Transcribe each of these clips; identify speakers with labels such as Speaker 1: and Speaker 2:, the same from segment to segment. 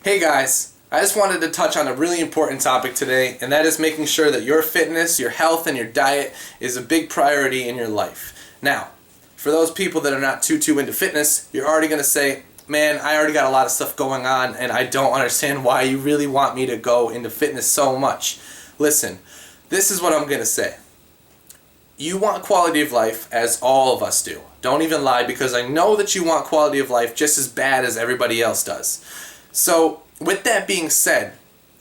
Speaker 1: Hey guys, I just wanted to touch on a really important topic today, and that is making sure that your fitness, your health, and your diet is a big priority in your life. Now, for those people that are not too into fitness, you're already going to say, man, I already got a lot of stuff going on, and I don't understand why you really want me to go into fitness so much. Listen, this is what I'm going to say. You want quality of life, as all of us do. Don't even lie, because I know that you want quality of life just as bad as everybody else does. So, with that being said,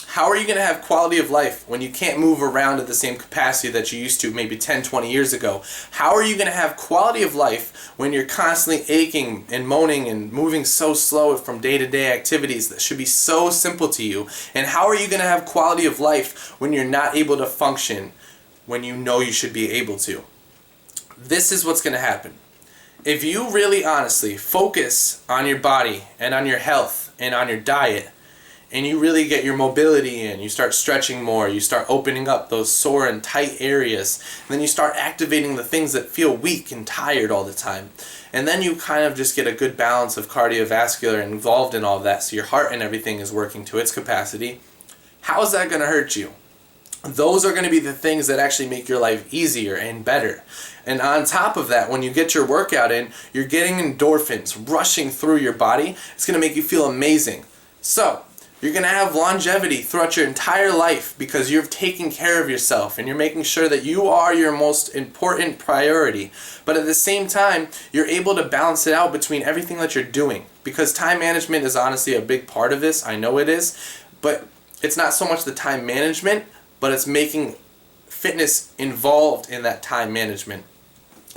Speaker 1: how are you going to have quality of life when you can't move around at the same capacity that you used to maybe 10, 20 years ago? How are you going to have quality of life when you're constantly aching and moaning and moving so slow from day-to-day activities that should be so simple to you? And how are you going to have quality of life when you're not able to function when you know you should be able to? This is what's going to happen. If you really honestly focus on your body and on your health and on your diet, and you really get your mobility in, you start stretching more, you start opening up those sore and tight areas, and then you start activating the things that feel weak and tired all the time. And then you kind of just get a good balance of cardiovascular involved in all of that, so your heart and everything is working to its capacity. How is that going to hurt you? Those are going to be the things that actually make your life easier and better. And on top of that, when you get your workout in, you're getting endorphins rushing through your body. It's going to make you feel amazing. So, you're going to have longevity throughout your entire life because you're taking care of yourself and you're making sure that you are your most important priority. But at the same time, you're able to balance it out between everything that you're doing. Because time management is honestly a big part of this. I know it is. But it's not so much the time management, but it's making fitness involved in that time management.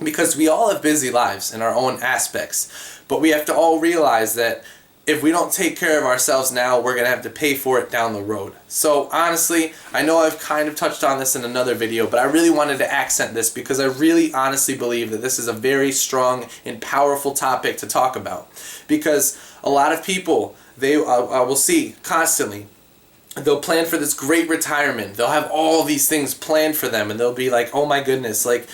Speaker 1: Because we all have busy lives in our own aspects. But we have to all realize that if we don't take care of ourselves now, we're going to have to pay for it down the road. So honestly, I know I've kind of touched on this in another video, but I really wanted to accent this because I really honestly believe that this is a very strong and powerful topic to talk about. Because a lot of people, I will see constantly, they'll plan for this great retirement. They'll have all these things planned for them, and they'll be like, oh my goodness, like,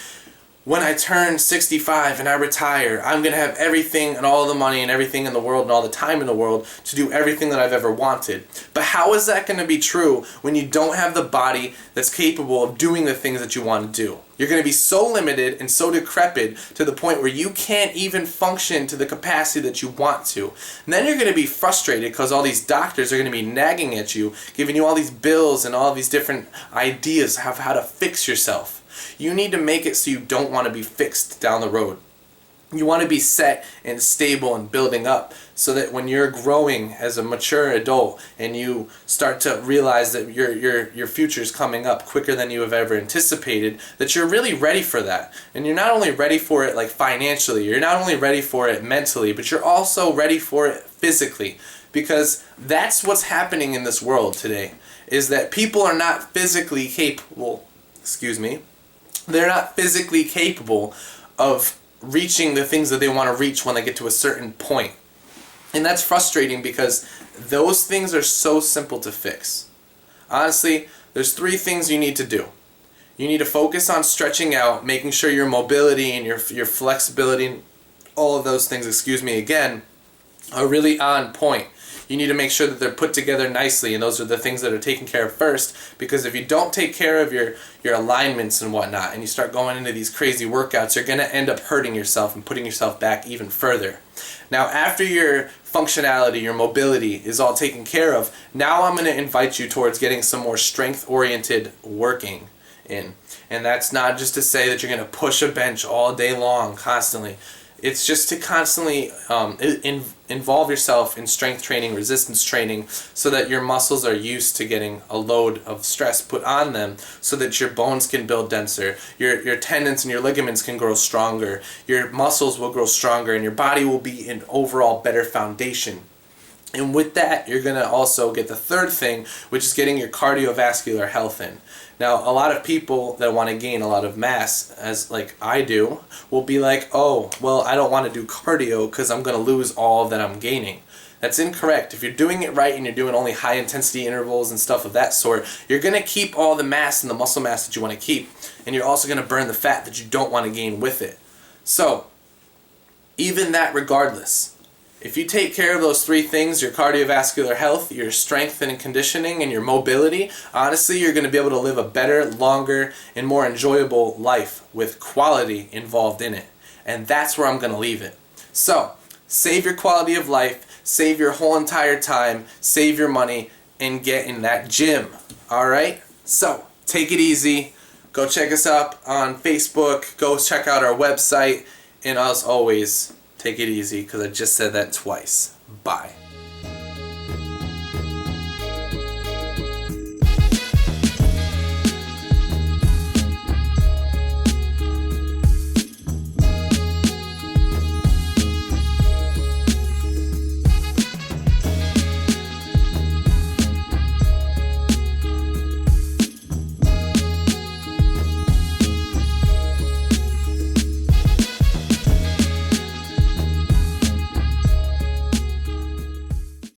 Speaker 1: when I turn 65 and I retire, I'm going to have everything and all the money and everything in the world and all the time in the world to do everything that I've ever wanted. But how is that going to be true when you don't have the body that's capable of doing the things that you want to do? You're going to be so limited and so decrepit to the point where you can't even function to the capacity that you want to. And then you're going to be frustrated because all these doctors are going to be nagging at you, giving you all these bills and all these different ideas of how to fix yourself. You need to make it so you don't want to be fixed down the road. You want to be set and stable and building up so that when you're growing as a mature adult and you start to realize that your future is coming up quicker than you have ever anticipated, that you're really ready for that. And you're not only ready for it like financially, you're not only ready for it mentally, but you're also ready for it physically. Because that's what's happening in this world today, is that people are not physically capable, they're not physically capable of reaching the things that they want to reach when they get to a certain point. And that's frustrating because those things are so simple to fix. Honestly, there's 3 things you need to do. You need to focus on stretching out, making sure your mobility and your flexibility and all of those things, are really on point. You need to make sure that they're put together nicely, and those are the things that are taken care of first, because if you don't take care of your alignments and whatnot, and you start going into these crazy workouts, you're going to end up hurting yourself and putting yourself back even further. Now, after your functionality, your mobility is all taken care of, now I'm going to invite you towards getting some more strength-oriented working in. And that's not just to say that you're going to push a bench all day long, constantly. It's just to constantly involve yourself in strength training, resistance training, so that your muscles are used to getting a load of stress put on them, so that your bones can build denser, your tendons and your ligaments can grow stronger, your muscles will grow stronger, and your body will be an overall better foundation. And with that, you're going to also get the third thing, which is getting your cardiovascular health in. Now, a lot of people that want to gain a lot of mass, as like I do, will be like, oh, well, I don't want to do cardio because I'm going to lose all that I'm gaining. That's incorrect. If you're doing it right and you're doing only high intensity intervals and stuff of that sort, you're going to keep all the mass and the muscle mass that you want to keep. And you're also going to burn the fat that you don't want to gain with it. So, even that regardless, If you take care of those three things, your cardiovascular health, your strength and conditioning, and your mobility, honestly, you're going to be able to live a better, longer, and more enjoyable life with quality involved in it. And that's where I'm going to leave it. So, save your quality of life, save your whole entire time, save your money, and get in that gym. Alright? So, take it easy. Go check us up on Facebook. Go check out our website. And as always, take it easy, because I just said that twice. Bye.